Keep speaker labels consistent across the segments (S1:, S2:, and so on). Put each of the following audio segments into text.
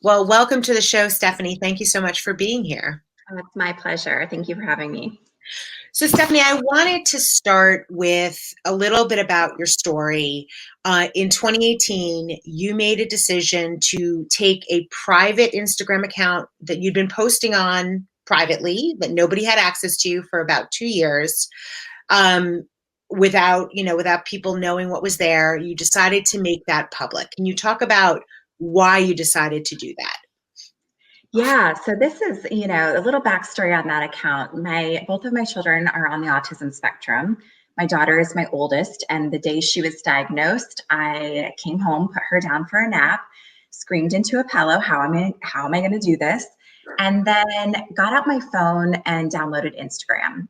S1: Well, welcome to the show, Stephanie. Thank you so much for being here.
S2: Oh, it's my pleasure. Thank you for having me.
S1: So, Stephanie, I wanted to start with a little bit about your story. In 2018, you made a decision to take a private Instagram account that you'd been posting on privately, that nobody had access to for about 2 years, um, without people knowing what was there. You decided to make that public. Can you talk about why you decided to do that?
S2: Yeah, so this is, a little backstory on that account. My both of my children are on the autism spectrum. My daughter is my oldest, and the day she was diagnosed, I came home, put her down for a nap, screamed into a pillow, how am I going to do this? And then got out my phone and downloaded Instagram.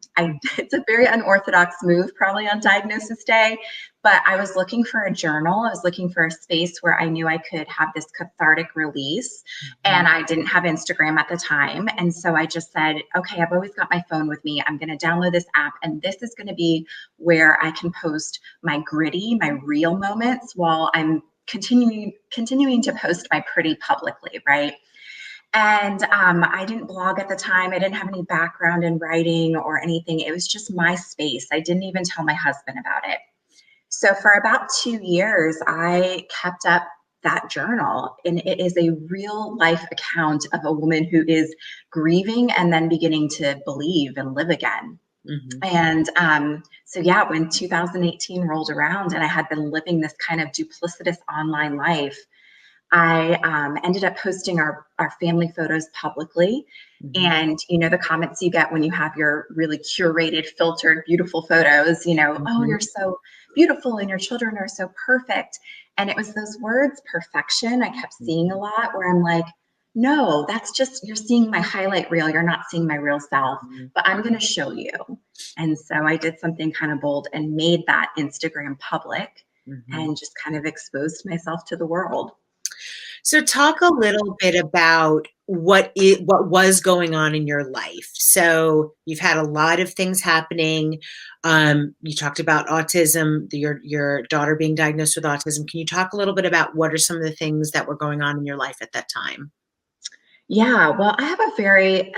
S2: It's a very unorthodox move, probably on diagnosis day, but I was looking for a journal. I was looking for a space where I knew I could have this cathartic release, and I didn't have Instagram at the time. And so I just said, okay, I've always got my phone with me. I'm going to download this app, and this is going to be where I can post my gritty, my real moments while I'm continuing to post my pretty publicly, right? And I didn't blog at the time. I didn't have any background in writing or anything. It was just my space. I didn't even tell my husband about it. So for about 2 years, I kept up that journal, and it is a real life account of a woman who is grieving and then beginning to believe and live again.
S1: Mhm.
S2: And so, yeah, when 2018 rolled around and I had been living this kind of duplicitous online life, I ended up posting our family photos publicly.
S1: Mhm.
S2: And, the comments you get when you have your really curated, filtered, beautiful photos, oh,
S1: Mhm.
S2: you're so beautiful and your children are so perfect. And it was those words, perfection, I kept seeing a lot where I'm like, no, that's just, you're seeing my highlight reel. You're not seeing my real self,
S1: Mhm.
S2: but I'm going to show you. And so I did something kind of bold and made that Instagram public
S1: Mhm.
S2: and just kind of exposed myself to the world.
S1: So talk a little bit about what was going on in your life. So you've had a lot of things happening. You talked about autism, your daughter being diagnosed with autism. Can you talk a little bit about what are some of the things that were going on in your life at that time?
S2: Yeah, well, I have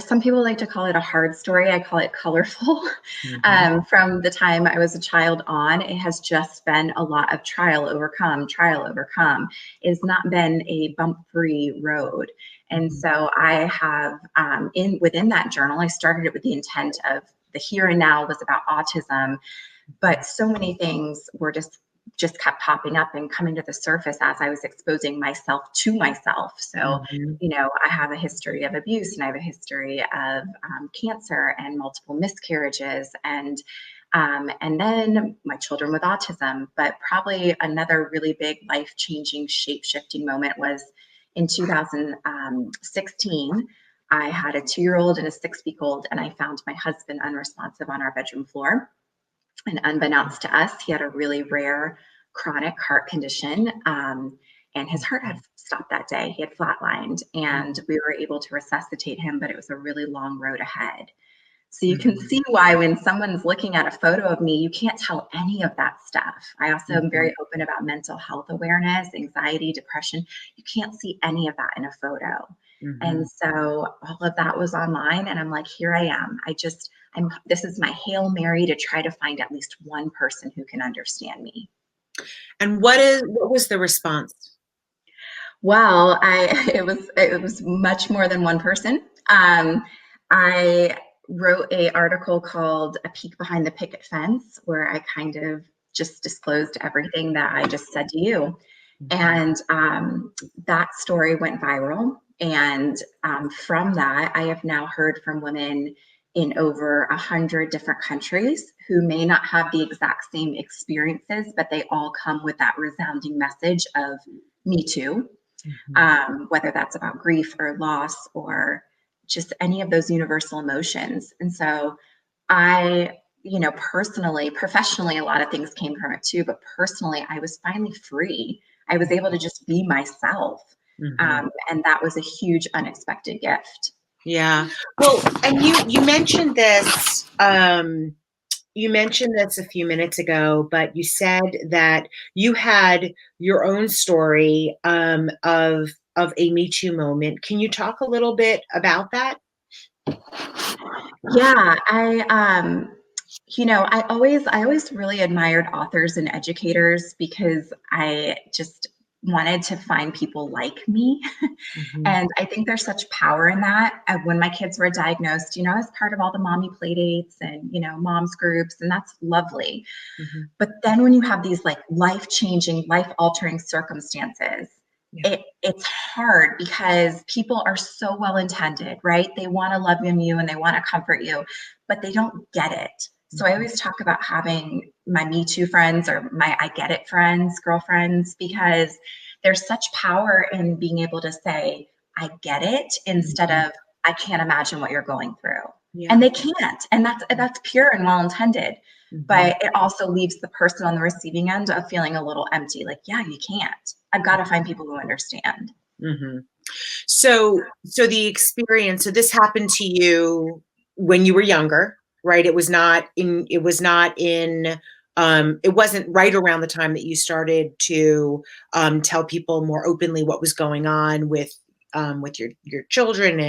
S2: some people like to call it a hard story. I call it colorful.
S1: Mhm.
S2: From the time I was a child on, it has just been a lot of trial, overcome, trial, overcome. It's not been a bump-free road. And
S1: Mhm.
S2: so I have, within that journal, I started it with the intent of the here and now was about autism, but so many things were just kept popping up and coming to the surface as I was exposing myself to myself. So,
S1: Mhm.
S2: I have a history of abuse, and I have a history of cancer and multiple miscarriages, and then my children with autism. But probably another really big life changing, shape shifting moment was in 2016. I had a 2 year old and a 6 week old, and I found my husband unresponsive on our bedroom floor. And unbeknownst to us, he had a really rare chronic heart condition. And his heart had stopped that day. He had flatlined, and we were able to resuscitate him, but it was a really long road ahead. So you can
S1: Mhm.
S2: see why when someone's looking at a photo of me, you can't tell any of that stuff. I also am
S1: Mhm.
S2: very open about mental health awareness, anxiety, depression. You can't see any of that in a photo. And
S1: Mhm.
S2: so all of that was online, and I'm like, here I am. This is my Hail Mary to try to find at least one person who can understand me.
S1: And what was the response?
S2: Well, it was much more than one person. I wrote a article called "A Peek Behind the Picket Fence," where I kind of just disclosed everything that I just said to you,
S1: Mhm.
S2: and that story went viral. And from that, I have now heard from women in over 100 different countries who may not have the exact same experiences, but they all come with that resounding message of "Me too."
S1: Mhm.
S2: Whether that's about grief or loss or just any of those universal emotions. And so I, personally, professionally, a lot of things came from it too, but personally, I was finally free. I was able to just be myself.
S1: Mhm.
S2: And that was a huge unexpected gift.
S1: Yeah. Well, and you mentioned this. You mentioned this a few minutes ago, but you said that you had your own story of of a Me Too moment. Can you talk a little bit about that?
S2: Yeah, I always really admired authors and educators because I just wanted to find people like me.
S1: Mhm,
S2: And I think there's such power in that. When my kids were diagnosed, I was part of all the mommy play dates and, moms groups, and that's lovely.
S1: mhm.
S2: But then when you have these like life-changing, life-altering circumstances,
S1: Yeah.
S2: it's hard because people are so well intended, right? They want to love you and they want to comfort you, but they don't get it. So I
S1: Mhm,
S2: always talk about having my Me Too friends or my I get it friends, girlfriends, because there's such power in being able to say, I get it, instead
S1: mhm.
S2: of I can't imagine what you're going through.
S1: Yeah.
S2: And they can't. And that's pure and well intended,
S1: Mhm,
S2: but it also leaves the person on the receiving end of feeling a little empty. Like, yeah, you can't. I've got to find people who understand.
S1: mhm. So the experience, so this happened to you when you were younger, right? It wasn't right around the time that you started to tell people more openly what was going on with your children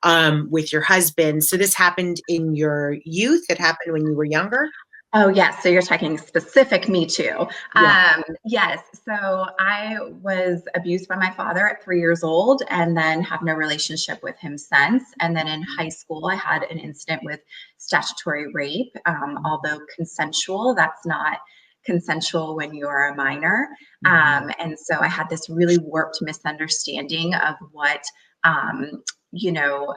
S1: and with your husband. So this happened in your youth. It happened when you were younger.
S2: Oh, yes. So you're talking specific Me Too.
S1: Yeah.
S2: Yes. So I was abused by my father at 3 years old and then have no relationship with him since. And then in high school, I had an incident with statutory rape, although consensual. That's not consensual when you're a minor.
S1: Mhm,
S2: And so I had this really warped misunderstanding of what, um, you know,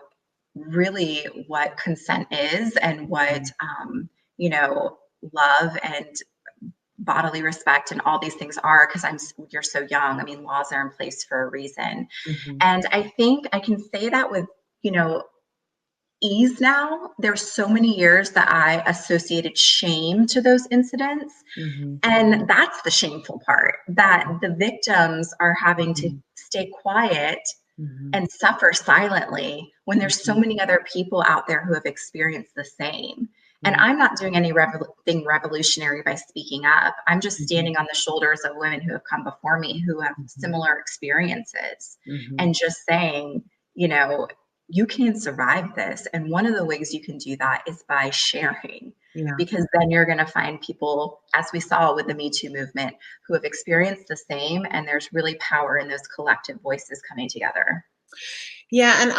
S2: really what consent is and what,
S1: mhm,
S2: love and bodily respect and all these things are, because you're so young. I mean, laws are in place for a reason.
S1: mhm,
S2: And I think I can say that with, you know, ease now. There's so many years that I associated shame to those incidents.
S1: mhm,
S2: And that's the shameful part, that the victims are having to
S1: mhm,
S2: stay quiet
S1: mhm,
S2: and suffer silently when there's so
S1: mhm,
S2: many other people out there who have experienced the same. And
S1: mhm,
S2: I'm not doing any thing revolutionary by speaking up. I'm just
S1: mhm,
S2: standing on the shoulders of women who have come before me who have
S1: mhm,
S2: similar experiences
S1: mhm.
S2: and just saying, you know, you can survive this. And one of the ways you can do that is by sharing,
S1: Yeah.
S2: because then you're going to find people, as we saw with the Me Too movement, who have experienced the same. And there's really power in those collective voices coming together.
S1: Yeah, and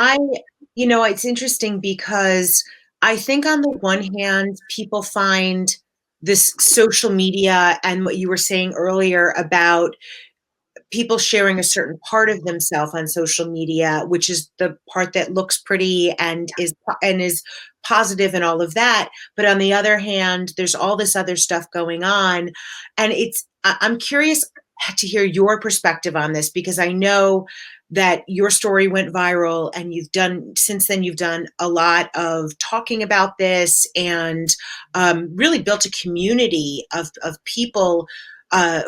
S1: it's interesting because I think on the one hand, people find this social media and what you were saying earlier about people sharing a certain part of themselves on social media, which is the part that looks pretty and is positive and all of that. But on the other hand, there's all this other stuff going on, and I'm curious to hear your perspective on this because I know that your story went viral and you've done a lot of talking about this and really built a community of people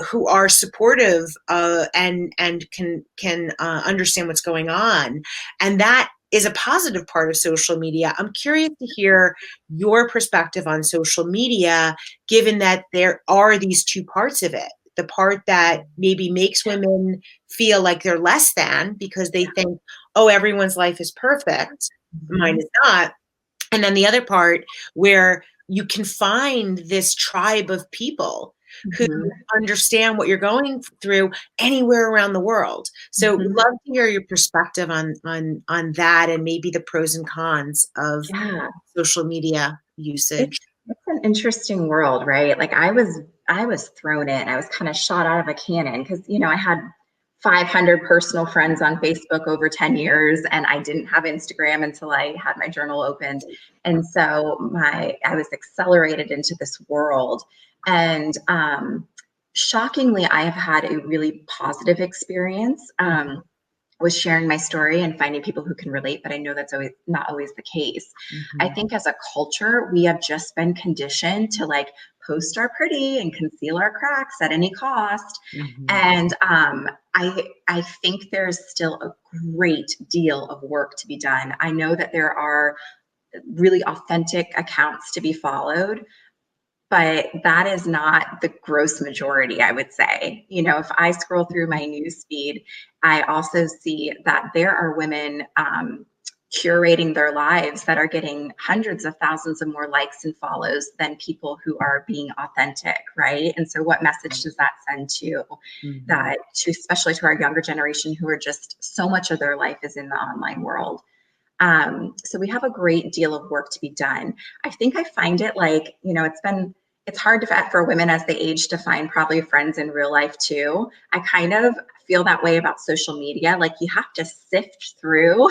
S1: who are supportive and can understand what's going on, and that is a positive part of social media. I'm curious to hear your perspective on social media, given that there are these two parts of it. The part that maybe makes women feel like they're less than because they think, oh, everyone's life is perfect, mine
S2: Mhm.
S1: is not. And then the other part where you can find this tribe of people who
S2: Mhm.
S1: understand what you're going through anywhere around the world. So
S2: Mhm.
S1: love to hear your perspective on that and maybe the pros and cons of
S2: Yeah,
S1: social media
S2: it's
S1: usage.
S2: it's an interesting world, right? Like I was thrown in. I was kind of shot out of a cannon because I had 500 personal friends on Facebook over 10 years, and I didn't have Instagram until I had my journal opened. And so my I was accelerated into this world. And shockingly, I have had a really positive experience.
S1: Mhm,
S2: Was sharing my story and finding people who can relate, but I know that's always not always the case. I
S1: mhm,
S2: think as a culture, we have just been conditioned to like post our pretty and conceal our cracks at any cost.
S1: mhm,
S2: And I think there's still a great deal of work to be done. I know that there are really authentic accounts to be followed, but that is not the gross majority, I would say. If I scroll through my news feed, I also see that there are women curating their lives that are getting hundreds of thousands of more likes and follows than people who are being authentic, right? And so what message does that send to
S1: Mhm.
S2: that, to especially to our younger generation, who are just, so much of their life is in the online world? So we have a great deal of work to be done. I think I find it like, it's hard for women as they age to find probably friends in real life too. I kind of feel that way about social media. Like, you have to sift through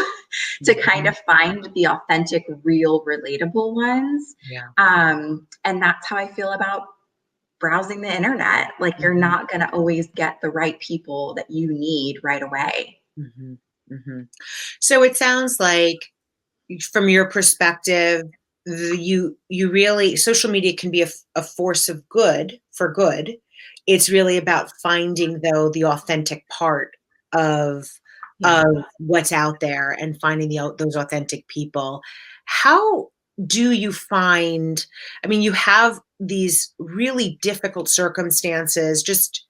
S2: to kind
S1: Mhm.
S2: of find the authentic, real, relatable ones.
S1: Yeah.
S2: And that's how I feel about browsing the internet. Like, you're
S1: Mhm.
S2: not going to always get the right people that you need right away.
S1: Mhm. Mhm. So it sounds like, from your perspective, you really, social media can be a force of good for good. It's really about finding, though, the authentic part of
S2: Yeah.
S1: of what's out there and finding those authentic people. How do you find? I mean, you have these really difficult circumstances, just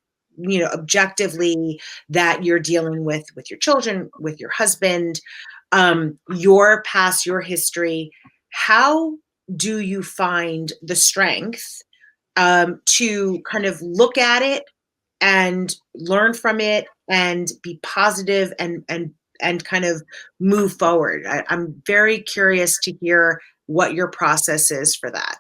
S1: objectively, that you're dealing with your children, with your husband, your past, your history. How do you find the strength to kind of look at it and learn from it and be positive and kind of move forward? I'm very curious to hear what your process is for that.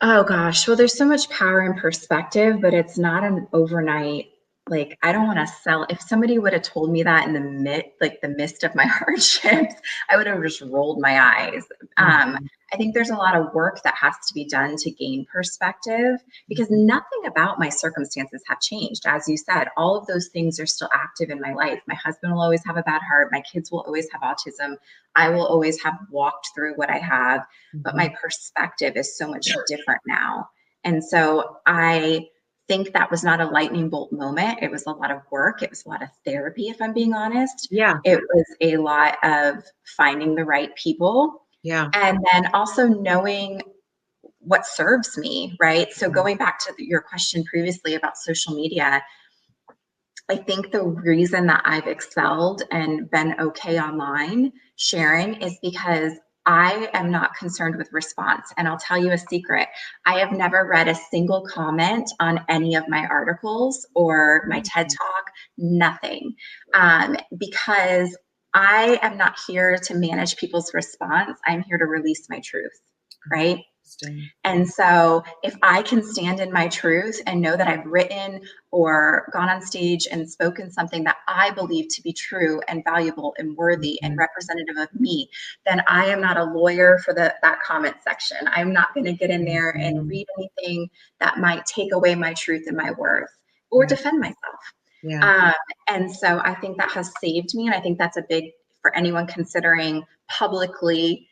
S2: Oh gosh. Well, there's so much power in perspective, but it's not an overnight. Like, I don't want to sell. If somebody would have told me that in the midst of my hardships, I would have just rolled my eyes. Um,
S1: Mhm.
S2: I think there's a lot of work that has to be done to gain perspective, because
S1: Mhm.
S2: nothing about my circumstances have changed. As you said, all of those things are still active in my life. My husband will always have a bad heart. My kids will always have autism. I will always have walked through what I have, but my
S1: Mhm.
S2: perspective is so much different now. And so I think that was not a lightning bolt moment. It was a lot of work. It was a lot of therapy, if I'm being honest.
S1: Yeah,
S2: It was a lot of finding the right people,
S1: yeah.
S2: and then also knowing what serves me, right? So
S1: Mhm.
S2: going back to your question previously about social media, I think the reason that I've excelled and been okay online sharing is because I am not concerned with response. And I'll tell you a secret: I have never read a single comment on any of my articles or my TED Talk, nothing. Because I am not here to manage people's response. I'm here to release my truth, right?
S1: Interesting.
S2: And so if I can stand in my truth and know that I've written or gone on stage and spoken something that I believe to be true and valuable and worthy and
S1: Mhm.
S2: representative of me, then I am not a lawyer for that comment section. I'm not going to get in there and
S1: Mhm.
S2: read anything that might take away my truth and my worth or
S1: Yeah,
S2: defend myself.
S1: yeah,
S2: Um, and so I think that has saved me. And I think that's a big, for anyone considering publicly,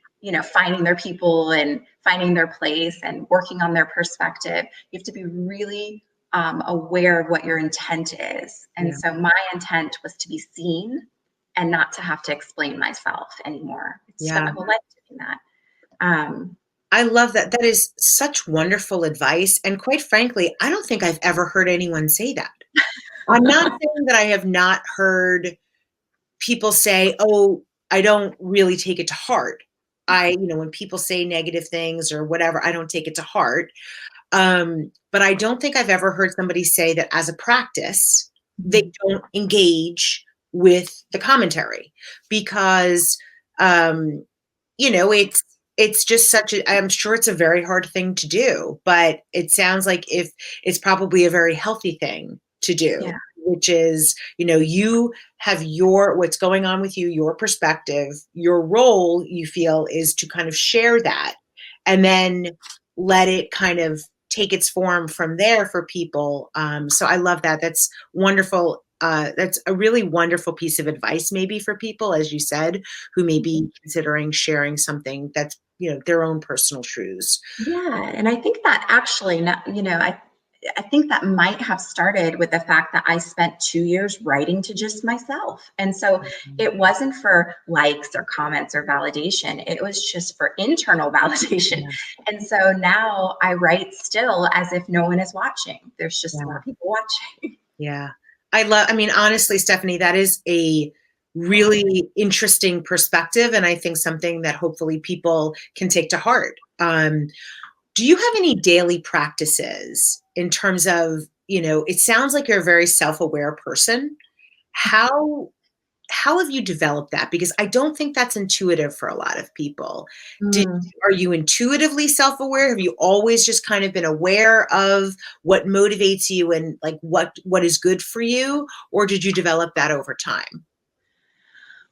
S2: finding their people and finding their place and working on their perspective. You have to be really aware of what your intent is. And
S1: yeah,
S2: so my intent was to be seen and not to have to explain myself anymore. I spent
S1: yeah.
S2: my whole life doing that. Um,
S1: I love that. That is such wonderful advice, and quite frankly, I don't think I've ever heard anyone say that. I'm not saying that I have not heard people say, "Oh, I don't really take it to heart." When people say negative things or whatever, I don't take it to heart. But I don't think I've ever heard somebody say that as a practice, they don't engage with the commentary because, um, it's just I'm sure it's a very hard thing to do, but it sounds like if it's probably a very healthy thing to do,
S2: yeah,
S1: which is, you have what's going on with you, your perspective, your role, you feel, is to kind of share that and then let it kind of take its form from there for people. So I love that. That's wonderful. That's a really wonderful piece of advice, maybe for people, as you said, who may be considering sharing something that's their own personal truths.
S2: yeah. And I think that actually, I think that might have started with the fact that I spent 2 years writing to just myself. And so
S1: Mhm.
S2: it wasn't for likes or comments or validation, it was just for internal validation.
S1: Yeah,
S2: And so now I write still as if no one is watching. There's just
S1: yeah,
S2: more people watching.
S1: yeah. I mean, honestly, Stephanie, that is a really interesting perspective, and I think something that hopefully people can take to heart. Do you have any daily practices in terms of, it sounds like you're a very self-aware person. How how have you developed that? Because I don't think that's intuitive for a lot of people. Did
S2: Mm.
S1: Are you intuitively self-aware? Have you always just kind of been aware of what motivates you and like what is good for you, or did you develop that over time?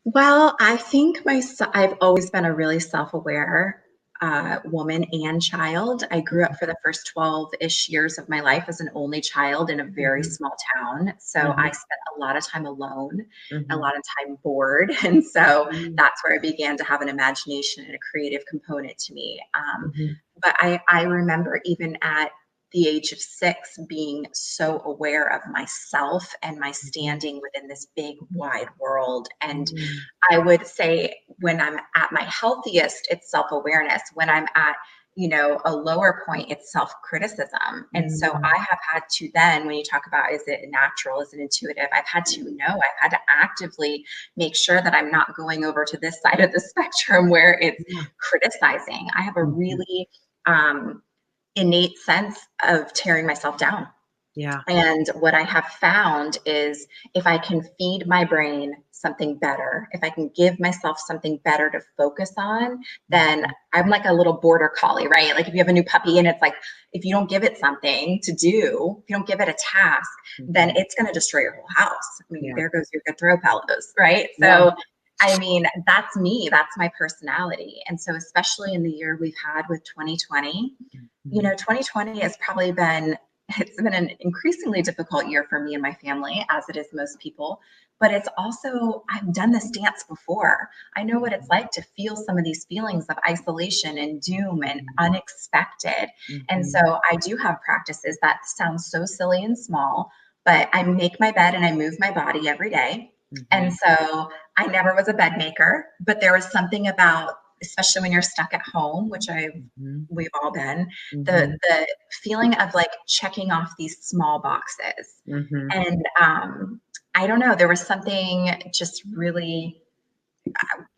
S2: Well, I think I've always been a really self-aware woman and child. I grew up for the first 12-ish years of my life as an only child in a very
S1: Mhm,
S2: small town. So I
S1: mhm,
S2: spent a lot of time alone, a
S1: mhm,
S2: lot of time bored. And so
S1: mhm,
S2: that's where I began to have an imagination and a creative component to me.
S1: mhm,
S2: But I remember even at the age of 6 being so aware of myself and my
S1: mhm,
S2: standing within this big wide world. And
S1: mhm,
S2: I would say when I'm at my healthiest, it's self-awareness. When I'm at, a lower point, it's self-criticism. And so
S1: mhm,
S2: I have had to then, when you talk about is it natural, is it intuitive, I've had to know, I've had to actively make sure that I'm not going over to this side of the spectrum where it's
S1: yeah,
S2: criticizing. I have a
S1: mhm,
S2: really um, innate sense of tearing myself down.
S1: yeah,
S2: And what I have found is if I can feed my brain something better, if I can give myself something better to focus on, then
S1: mhm,
S2: I'm like a little border collie, right? Like if you have a new puppy and it's like, if you don't give it something to do, if you don't give it a task, then
S1: mhm,
S2: it's going to destroy your whole house. I mean,
S1: yeah,
S2: there goes your good throw pillows, right?
S1: yeah,
S2: So, I mean, that's me, that's my personality. And so, especially in the year we've had with 2020,
S1: mhm,
S2: 2020 has probably been it's been an increasingly difficult year for me and my family, as it is most people. But it's also, I've done this dance before. I know what it's
S1: mhm,
S2: like to feel some of these feelings of isolation and doom and
S1: mhm,
S2: unexpected. And so
S1: mhm,
S2: I do have practices that sound so silly and small, but I make my bed and I move my body every day. And
S1: mhm,
S2: so I never was a bed maker, but there was something about, especially when you're stuck at home, which
S1: mhm,
S2: we've all been, the
S1: mhm,
S2: the feeling of like checking off these small boxes.
S1: mhm,
S2: And I don't know, there was something just really,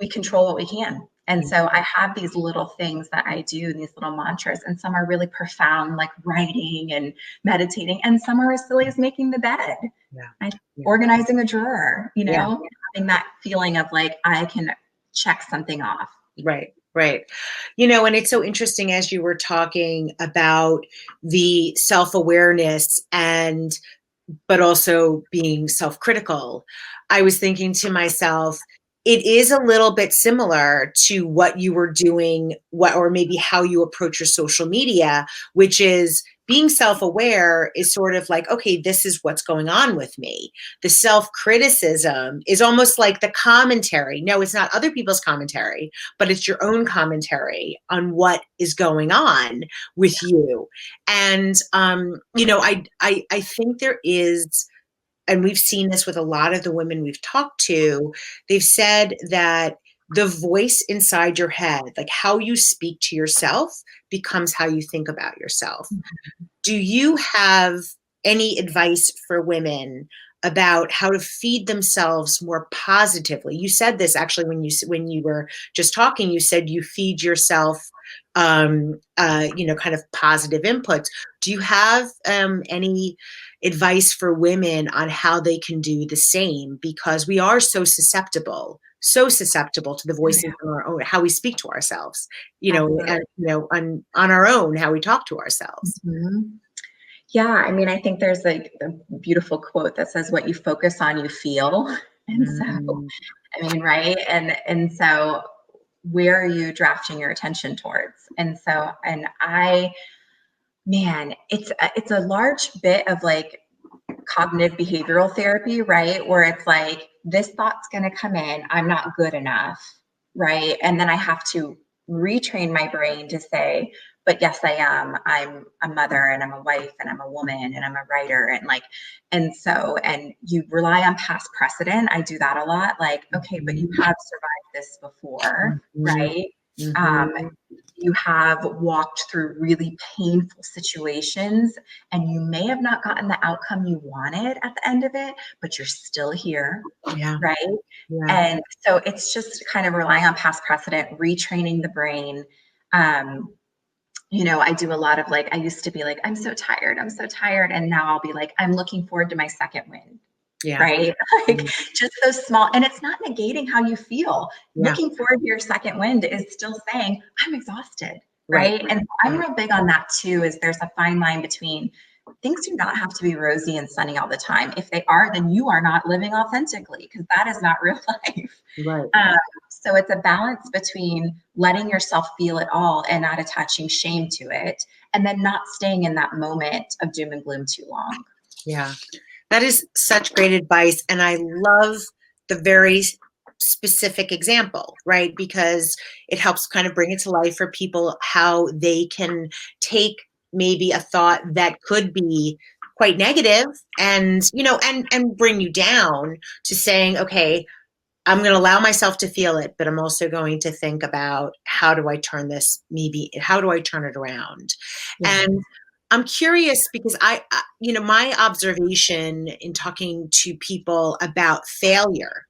S2: we control what we can. And
S1: mhm,
S2: so I have these little things that I do, these little mantras, and some are really profound, like writing and meditating, and some are as silly as making the bed,
S1: yeah,
S2: I,
S1: yeah,
S2: organizing a drawer,
S1: yeah.
S2: having that feeling of like I can check something off.
S1: Right, right. And it's so interesting as you were talking about the self-awareness and but also being self-critical. I was thinking to myself, it is a little bit similar to what you were doing, what or maybe how you approach your social media, which is being self-aware is sort of like, okay, this is what's going on with me. The self-criticism is almost like the commentary. No, it's not other people's commentary, but it's your own commentary on what is going on with you. And I think there is, and we've seen this with a lot of the women we've talked to, they've said that the voice inside your head, like how you speak to yourself, becomes how you think about yourself. Do you have any advice for women about how to feed themselves more positively? You said this actually when you were just talking. You said you feed yourself, kind of positive inputs. Do you have any advice for women on how they can do the same? Because we are so susceptible to the voices in our own, how we speak to ourselves.
S2: Absolutely.
S1: And on our own, how we talk to ourselves.
S2: Mhm. Yeah, I mean, I think there's like a beautiful quote that says, "What you focus on, you feel." And so,
S1: Mm,
S2: I mean, right? And so, where are you drafting your attention towards? And so, and man, it's a large bit of like cognitive behavioral therapy, right? Where it's like, this thought's going to come in, I'm not good enough, right? And then I have to retrain my brain to say, but yes, I am. I'm a mother and I'm a wife and I'm a woman and I'm a writer and like, and so, and you rely on past precedent. I do that a lot. Like, okay, but you
S1: Mhm.
S2: have survived this before,
S1: Mhm.
S2: right? Um,
S1: Mhm.
S2: you have walked through really painful situations and you may have not gotten the outcome you wanted at the end of it, but you're still here,
S1: Yeah.
S2: right?
S1: Yeah.
S2: And so it's just kind of relying on past precedent, retraining the brain. Um, I do a lot of like, I used to be like, I'm so tired, I'm so tired. And now I'll be like, I'm looking forward to my second win,
S1: Yeah.
S2: right? Like
S1: Mm.
S2: just those small, and it's not negating how you feel.
S1: Yeah.
S2: Looking forward to your second wind is still saying, I'm exhausted,
S1: Right.
S2: right? And I'm
S1: Right.
S2: real big on that too, is there's a fine line between things do not have to be rosy and sunny all the time. If they are, then you are not living authentically because that is not real life.
S1: Right.
S2: Um, so it's a balance between letting yourself feel it all and not attaching shame to it, and then not staying in that moment of doom and gloom too long.
S1: Yeah. That is such great advice. And I love the very specific example, right? Because it helps kind of bring it to life for people how they can take maybe a thought that could be quite negative and and bring you down to saying, okay, I'm going to allow myself to feel it, but I'm also going to think about how do I turn this, maybe how do I turn it around?
S2: Yeah.
S1: And I'm curious because my observation in talking to people about failure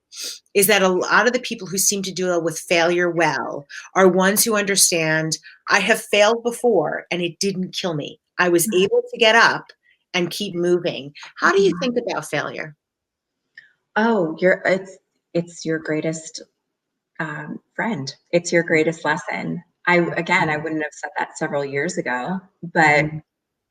S1: is that a lot of the people who seem to deal with failure well are ones who understand I have failed before and it didn't kill me. I was able to get up and keep moving. How do you
S2: Mhm.
S1: think about failure?
S2: Oh, it's your greatest friend. It's your greatest lesson. I wouldn't have said that several years ago, but
S1: Mhm.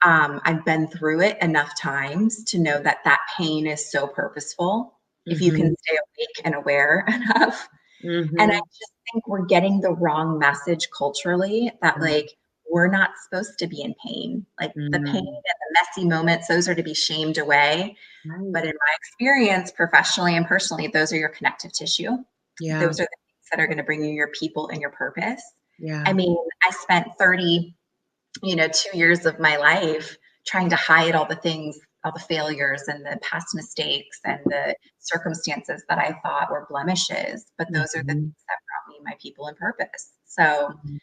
S2: I've been through it enough times to know that that pain is so purposeful if you can
S1: Mhm.
S2: stay awake and aware enough. And I
S1: Mhm.
S2: just think we're getting the wrong message culturally that
S1: Mhm.
S2: like we're not supposed to be in pain. Like the pain and
S1: Mhm.
S2: the messy moments, those are to be shamed away.
S1: Right.
S2: But in my experience, professionally and personally, those are your connective tissue.
S1: Yeah.
S2: Those are the things that are going to bring you your people and your purpose. I
S1: Yeah.
S2: mean, I spent 2 years of my life trying to hide all the things, all the failures and the past mistakes and the circumstances that I thought were blemishes. But those are the
S1: Mhm.
S2: things that brought me my people and purpose. So
S1: Mhm.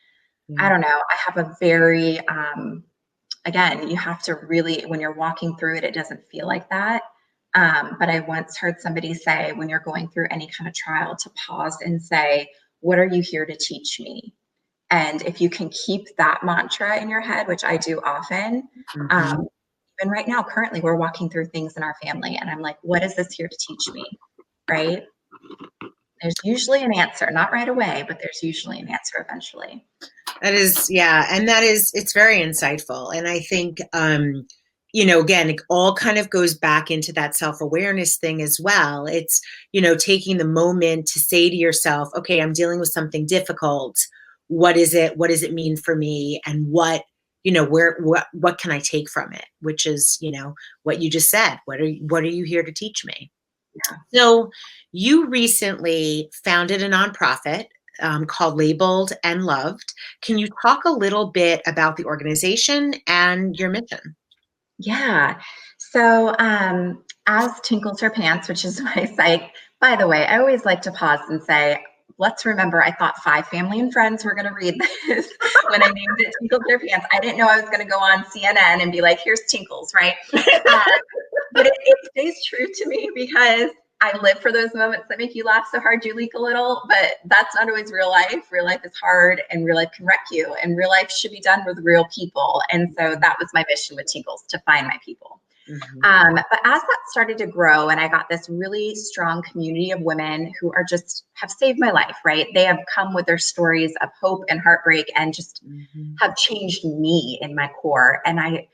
S2: I
S1: Yeah.
S2: don't know. I have a very, again, you have to really, when you're walking through it, it doesn't feel like that. But I once heard somebody say, when you're going through any kind of trial, to pause and say, what are you here to teach me? And if you can keep that mantra in your head, which I do often,
S1: Mhm.
S2: um, even right now, currently, we're walking through things in our family, and I'm like, what is this here to teach me? Right? There's usually an answer, not right away, but there's usually an answer eventually.
S1: That is, yeah, and it's very insightful. And I think, again, it all kind of goes back into that self-awareness thing as well. It's, taking the moment to say to yourself, okay, I'm dealing with something difficult. What is it? What does it mean for me? And what can I take from it? Which is, what you just said. What are you here to teach me?
S2: Yeah.
S1: So you recently founded a nonprofit called Labeled and Loved. Can you talk a little bit about the organization and your mission?
S2: Yeah. So, as Tinkles Her Pants, which is my site, by the way, I always like to pause and say, let's remember I thought 5 family and friends were going to read this when I named it Tinkles Her Pants. I didn't know I was going to go on CNN and be like, here's Tinkles, right? Uh, but it stays true to me because I live for those moments that make you laugh so hard you leak a little, but that's not always real life. Real life is hard and real life can wreck you, and real life should be done with real people. And so that was my mission with Tinkles, to find my people.
S1: Mhm.
S2: But as that started to grow, and I got this really strong community of women who are just have saved my life, right? They have come with their stories of hope and heartbreak and just
S1: Mhm.
S2: have changed me in my core. And I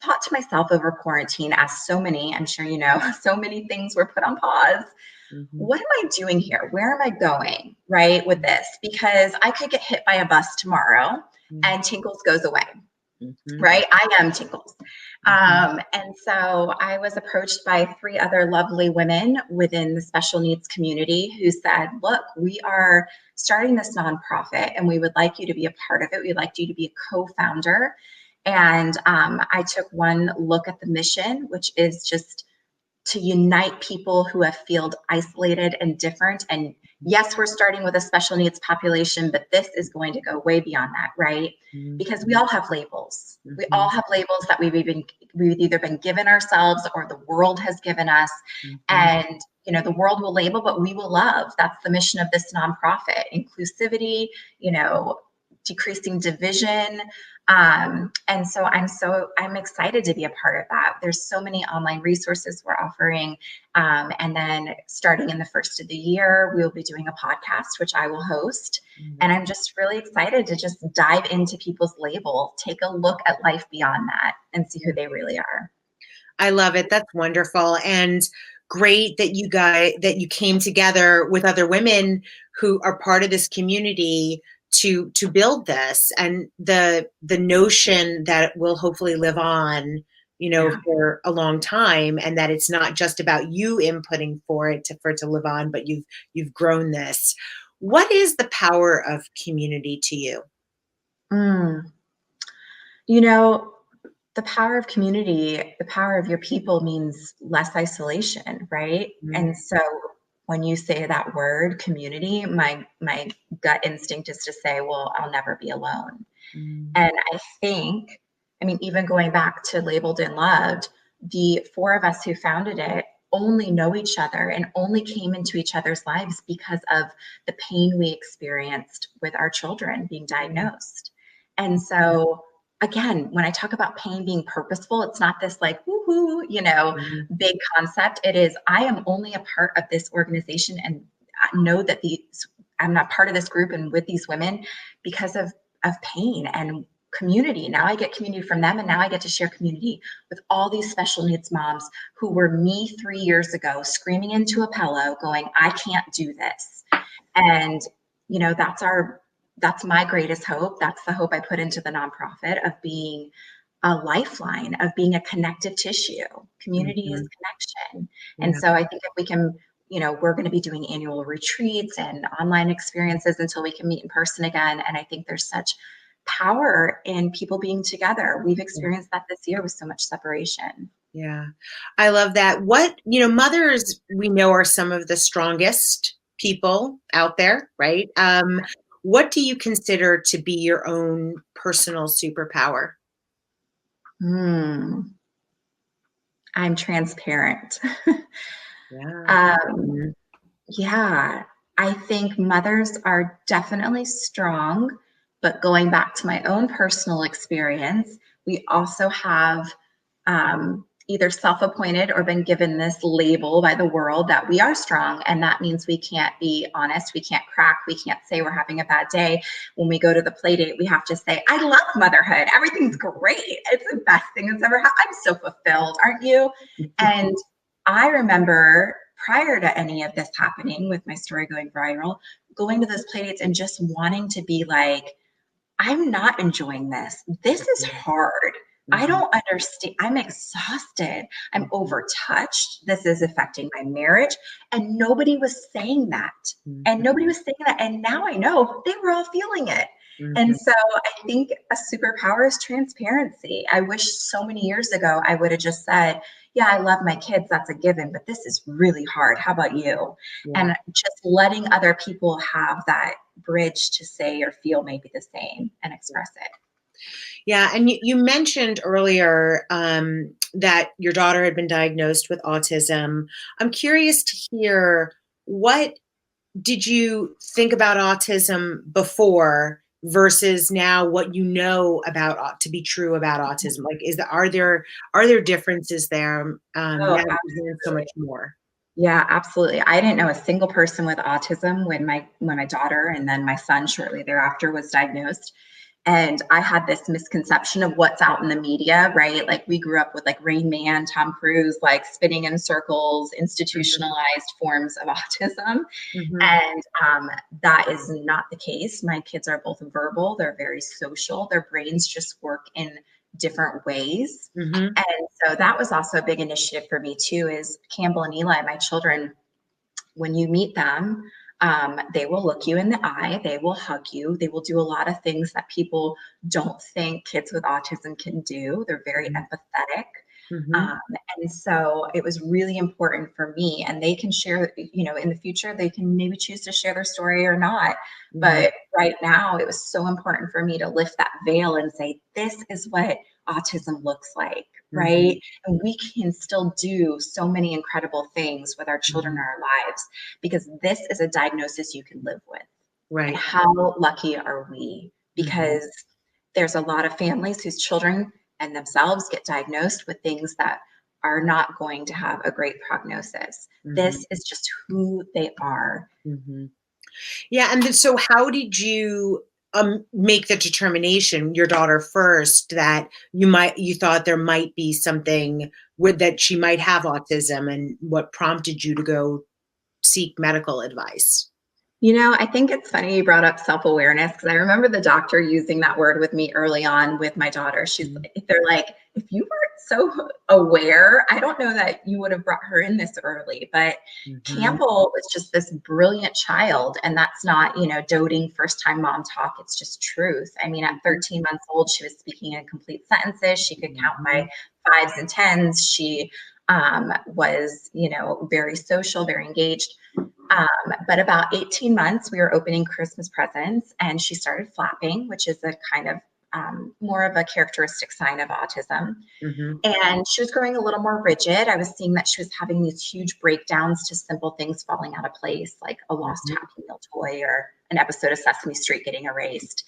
S2: thought to myself over quarantine, as so many, I'm sure you know, so many things were put on pause.
S1: Mhm.
S2: What am I doing here? Where am I going, right, with this? Because I could get hit by a bus tomorrow
S1: Mhm.
S2: and Tinkles goes away,
S1: Mhm.
S2: right? I am Tinkles.
S1: Mhm.
S2: And so I was approached by three other lovely women within the special needs community who said, look, we are starting this nonprofit and we would like you to be a part of it. We'd like you to be a co-founder. And I took one look at the mission, which is just to unite people who have felt isolated and different. And yes, we're starting with a special needs population, but this is going to go way beyond that, right? Because we all have labels. We all
S1: Mhm.
S2: have labels that we've either been given ourselves or the world has given us.
S1: Mhm.
S2: And the world will label, but we will love. That's the mission of this nonprofit: inclusivity, you know, decreasing division, and so I'm excited to be a part of that. There's so many online resources we're offering. And then starting in the first of the year, we'll be doing a podcast, which I will host. And I'm just really excited to just dive into people's label, take a look at life beyond that and see who they really are.
S1: I love it. That's wonderful. And great that you came together with other women who are part of this community to build this, and the notion that it will hopefully live on,
S2: Yeah.
S1: for a long time, and that it's not just about you inputting for it to live on, but you've grown this. What is the power of community to you?
S2: Mm. You know, the power of community, the power of your people means less isolation, right?
S1: Mm,
S2: And so when you say that word community, my gut instinct is to say, well, I'll never be alone.
S1: mm,
S2: And I think, I mean, even going back to Labeled and Loved, the four of us who founded it only know each other and only came into each other's lives because of the pain we experienced with our children being
S1: mm,
S2: diagnosed. And so, again, when I talk about pain being purposeful, it's not this like, woohoo,
S1: mm,
S2: big concept. It is, I am only a part of this organization and I know that I'm not part of this group and with these women because of pain and community. Now I get community from them, and now I get to share community with all these special needs moms who were me 3 years ago, screaming into a pillow, going, I can't do this. And, that's my greatest hope. That's the hope I put into the nonprofit of being a lifeline, of being a connective tissue. Community is
S1: mhm.
S2: connection. And
S1: Yeah.
S2: so I think if we can, we're going to be doing annual retreats and online experiences until we can meet in person again. And I think there's such power in people being together. We've experienced that this year with so much separation.
S1: Yeah. I love that. Mothers we know are some of the strongest people out there, right? What do you consider to be your own personal superpower?
S2: Hmm. I'm transparent.
S1: Yeah.
S2: um,
S1: Mhm.
S2: Yeah, I think mothers are definitely strong, but going back to my own personal experience, we also have either self appointed or been given this label by the world that we are strong. And that means we can't be honest, we can't crack, we can't say we're having a bad day. When we go to the play date, we have to say, I love motherhood. Everything's great. It's the best thing that's ever happened. I'm so fulfilled, aren't you? And I remember prior to any of this happening with my story going viral, going to those playdates and just wanting to be like, I'm not enjoying this. This is hard. I
S1: Mhm.
S2: don't understand. I'm exhausted. I'm
S1: Mhm.
S2: overtouched. This is affecting my marriage. And nobody was saying that. And
S1: Mhm.
S2: nobody was saying that. And now I know they were all feeling it. And
S1: Mhm.
S2: so I think a superpower is transparency. I wish so many years ago I would have just said, yeah, I love my kids. That's a given, but this is really hard. How about you?
S1: Yeah.
S2: And just letting other people have that bridge to say or feel maybe the same and express it.
S1: Yeah, and you mentioned earlier that your daughter had been diagnosed with autism. I'm curious to hear, what did you think about autism before versus now, what you know about to be true about autism? Like, are there differences there,
S2: Oh,
S1: now that you learn so much more?
S2: yeah, absolutely. I didn't know a single person with autism when my daughter and then my son shortly thereafter was diagnosed. And I had this misconception of what's out in the media, right? Like we grew up with like Rain Man, Tom Cruise, like spinning in circles,
S1: Mhm.
S2: institutionalized forms of autism.
S1: Mhm.
S2: And that is not the case. My kids are both verbal, they're very social, their brains just work in different ways.
S1: Mm-hmm.
S2: And so that was also a big initiative for me too, is Campbell and Eli, my children, when you meet them, they will look you in the eye, they will hug you, they will do a lot of things that people don't think kids with autism can do. They're very empathetic.
S1: Mm-hmm.
S2: Um, and so it was really important for me, and they can share, in the future, they can maybe choose to share their story or not.
S1: Mm-hmm.
S2: But right now, it was so important for me to lift that veil and say, this is what autism looks like,
S1: Mm-hmm.
S2: right? And we can still do so many incredible things with our children in
S1: Mm-hmm.
S2: our lives because this is a diagnosis you can live with. And
S1: Right.
S2: how lucky are we?
S1: Mm-hmm.
S2: Because there's a lot of families whose children and themselves get diagnosed with things that are not going to have a great prognosis.
S1: Mm-hmm.
S2: This is just who they are.
S1: Mm-hmm. Yeah, and then, so how did you make the determination, your daughter first, that you thought there might be something with that she might have autism, and what prompted you to go seek medical advice?
S2: I think it's funny you brought up self awareness because I remember the doctor using that word with me early on with my daughter. They're like, if you weren't so aware, I don't know that you would have brought her in this early. But
S1: Mm-hmm.
S2: Campbell was just this brilliant child. And that's not, doting first time mom talk. It's just truth. I mean, at 13 months old, she was speaking in complete sentences. She could count by fives and tens. She was, very social, very engaged. But about 18 months, we were opening Christmas presents and she started flapping, which is a kind of more of a characteristic sign of autism.
S1: Mm-hmm.
S2: And she was growing a little more rigid. I was seeing that she was having these huge breakdowns to simple things falling out of place, like a lost
S1: Mm-hmm.
S2: Happy Meal toy or an episode of Sesame Street getting erased.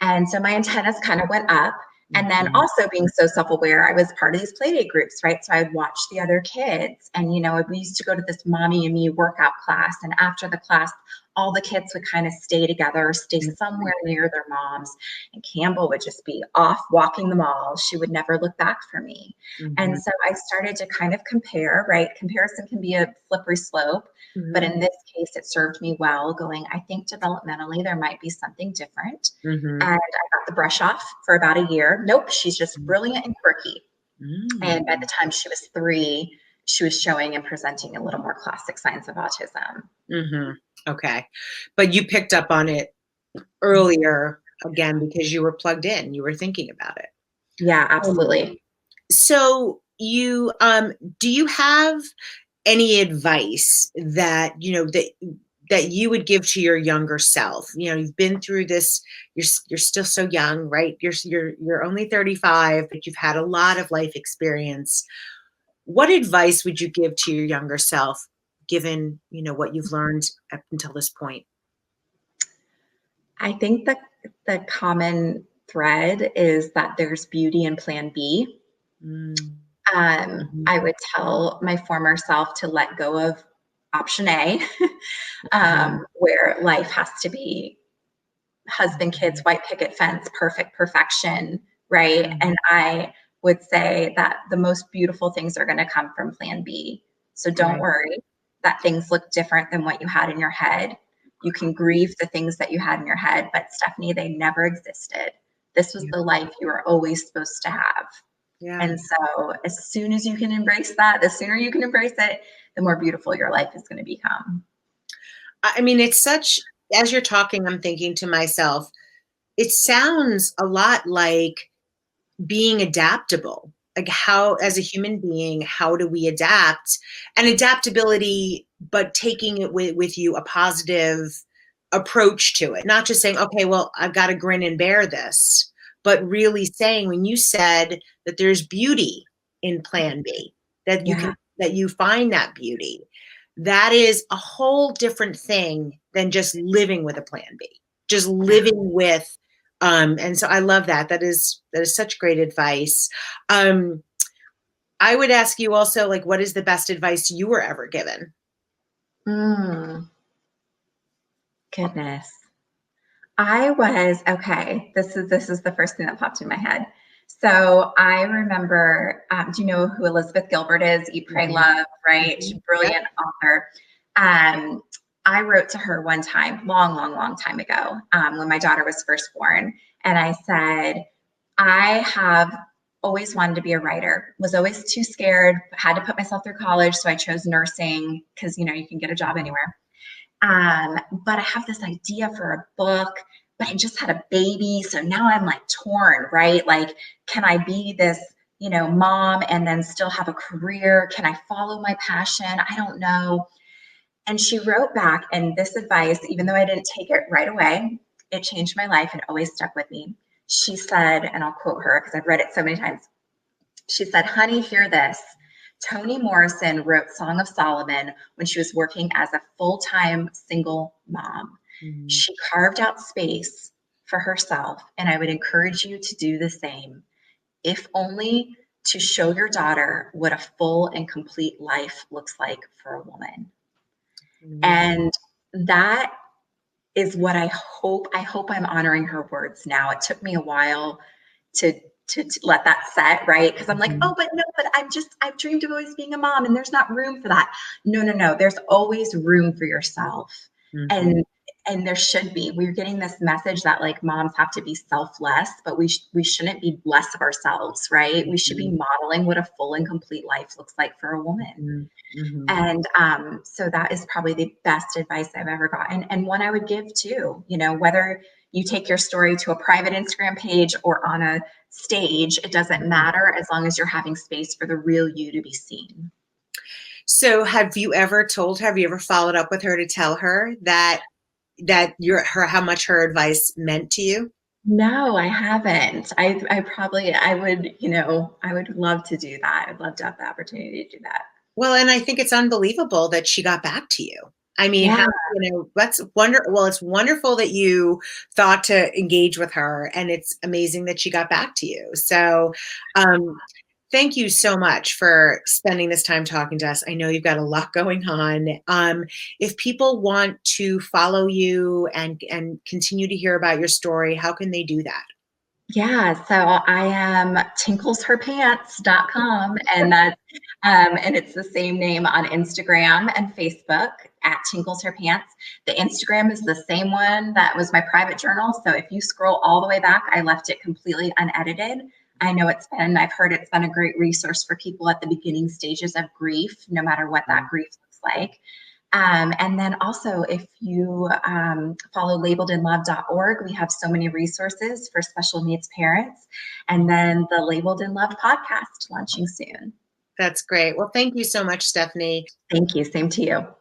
S2: And so my antennas kind of went up. And then
S1: Mm-hmm.
S2: also being so self-aware, I was part of these playdate groups, right? So I'd watch the other kids. And, we used to go to this mommy and me workout class. And after the class, all the kids would kind of stay together, stay somewhere near their moms. And Campbell would just be off walking the mall. She would never look back for me.
S1: Mm-hmm.
S2: And so I started to kind of compare, right? Comparison can be a slippery slope. But
S1: Mm-hmm.
S2: in this case, it served me well, going, I think developmentally there might be something different.
S1: Mm-hmm.
S2: And I got the brush off for about a year. Nope, she's just brilliant and quirky. And by the time she was 3, she was showing and presenting a little more classic signs of autism.
S1: Mm-hmm. Okay, but you picked up on it earlier again because you were plugged in, you were thinking about it.
S2: Yeah,
S1: Um,
S2: absolutely.
S1: so you do you have any advice that that you would give to your younger self? You've been through this. You're still so young, right? You're only 35, but you've had a lot of life experience. What advice would you give to your younger self, given what you've learned up until this point?
S2: I think that the common thread is that there's beauty in plan B.
S1: Mm-hmm.
S2: I would tell my former self to let go of option A,
S1: Mm-hmm.
S2: where life has to be husband, kids, white picket fence, perfect perfection, right?
S1: Mm-hmm.
S2: And I would say that the most beautiful things are going to come from plan B. So don't
S1: Right.
S2: worry that things look different than what you had in your head. You can grieve the things that you had in your head, but Stephanie, they never existed. This was
S1: Yeah.
S2: the life you were always supposed to have.
S1: Yeah.
S2: And so, as soon as you can embrace that, the sooner you can embrace it, the more beautiful your life is going to become.
S1: I mean, it's such, as you're talking, I'm thinking to myself, it sounds a lot like being adaptable. Like, how, as a human being, how do we adapt? And adaptability, but taking it with you a positive approach to it, not just saying, okay, well, I've got to grin and bear this, but really saying, when you said that there's beauty in plan B, that you
S2: Yeah.
S1: can, that you find that beauty, that is a whole different thing than just living with a plan B, just
S2: Yeah.
S1: living with and so I love that. That is such great advice. I would ask you also, like, what is the best advice you were ever given?
S2: Mm, goodness. I was okay. This is the first thing that popped in my head. So I remember, do you know who Elizabeth Gilbert is? Eat, Pray,
S1: Mhm,
S2: Love, right? She's
S1: mhm,
S2: a
S1: yep,
S2: brilliant author. Um, I wrote to her one time, long, long, long time ago, when my daughter was first born, and I said, I have always wanted to be a writer, was always too scared, had to put myself through college. So I chose nursing because, you can get a job anywhere. But I have this idea for a book, but I just had a baby. So now I'm like torn, right? Like, can I be this, mom and then still have a career? Can I follow my passion? I don't know. And she wrote back, and this advice, even though I didn't take it right away, it changed my life and always stuck with me. She said, and I'll quote her because I've read it so many times. She said, "Honey, hear this. Toni Morrison wrote Song of Solomon when she was working as a full-time single mom.
S1: Mhm.
S2: She carved out space for herself, and I would encourage you to do the same, if only to show your daughter what a full and complete life looks like for a woman."
S1: Amazing.
S2: And that is what I hope. I hope I'm honoring her words now. It took me a while to to let that set, right? Because I'm like, oh,
S1: Mhm.
S2: but no, but I've dreamed of always being a mom, and there's not room for that. No, no, no. There's always room for yourself,
S1: Mhm.
S2: and there should be. We're getting this message that like moms have to be selfless, but we shouldn't be less of ourselves, right? We should be
S1: Mhm.
S2: modeling what a full and complete life looks like for a woman.
S1: Mhm. Mhm.
S2: And so that is probably the best advice I've ever gotten, and one I would give too. Whether you take your story to a private Instagram page or on a stage, it doesn't matter as long as you're having space for the real you to be seen.
S1: So have you ever followed up with her to tell her that how much her advice meant to you?
S2: No, I haven't. I would, I would love to do that. I'd love to have the opportunity to do that.
S1: Well, and I think it's unbelievable that she got back to you. I mean,
S2: Yeah.
S1: it's wonderful that you thought to engage with her, and it's amazing that she got back to you. So, um, thank you so much for spending this time talking to us. I know you've got a lot going on. If people want to follow you and continue to hear about your story, how can they do that?
S2: Yeah, so I am tinklesherpants.com, and and it's the same name on Instagram and Facebook at Tinkles Her Pants. The Instagram is the same one that was my private journal. So if you scroll all the way back, I left it completely unedited. I've heard it's been a great resource for people at the beginning stages of grief, no matter what that grief looks like. And then also, if you follow labeledinlove.org, we have so many resources for special needs parents. And then the Labeled in Love podcast launching soon.
S1: That's great. Well, thank you so much, Stephanie.
S2: Thank you. Same to you.